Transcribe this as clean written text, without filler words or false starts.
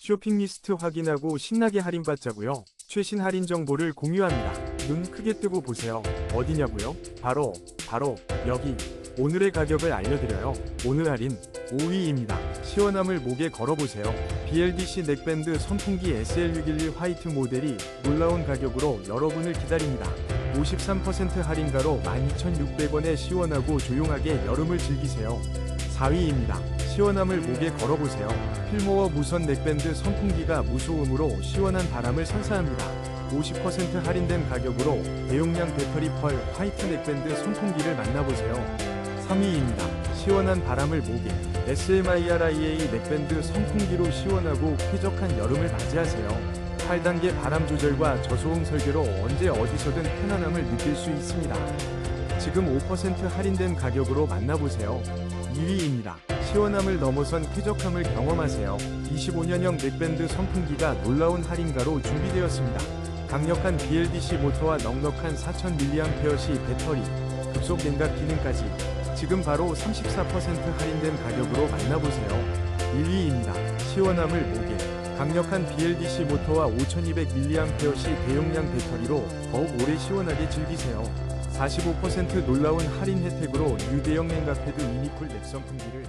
쇼핑 리스트 확인하고 신나게 할인받자고요. 최신 할인 정보를 공유합니다. 눈 크게 뜨고 보세요. 어디냐고요? 바로 여기. 오늘의 가격을 알려드려요. 오늘 할인 5위입니다. 시원함을 목에 걸어보세요. BLDC 넥밴드 선풍기 SL611 화이트 모델이 놀라운 가격으로 여러분을 기다립니다. 53% 할인가로 12,600원에 시원하고 조용하게 여름을 즐기세요. 4위입니다. 시원함을 목에 걸어보세요. 필모어 무선 넥밴드 선풍기가 무소음으로 시원한 바람을 선사합니다. 50% 할인된 가격으로 대용량 배터리 펄 화이트 넥밴드 선풍기를 만나보세요. 3위입니다. 시원한 바람을 목에 SMIRIA 넥밴드 선풍기로 시원하고 쾌적한 여름을 맞이하세요. 8단계 바람 조절과 저소음 설계로 언제 어디서든 편안함을 느낄 수 있습니다. 지금 5% 할인된 가격으로 만나보세요. 2위입니다. 시원함을 넘어선 쾌적함을 경험하세요. 25년형 넥밴드 선풍기가 놀라운 할인가로 준비되었습니다. 강력한 BLDC 모터와 넉넉한 4000mAh 배터리, 급속 냉각 기능까지 지금 바로 34% 할인된 가격으로 만나보세요. 1위입니다. 시원함을 목에 강력한 BLDC 모터와 5200mAh 대용량 배터리로 더욱 오래 시원하게 즐기세요. 45% 놀라운 할인 혜택으로 유대형 냉각 패드 유니쿨 넥 선풍기를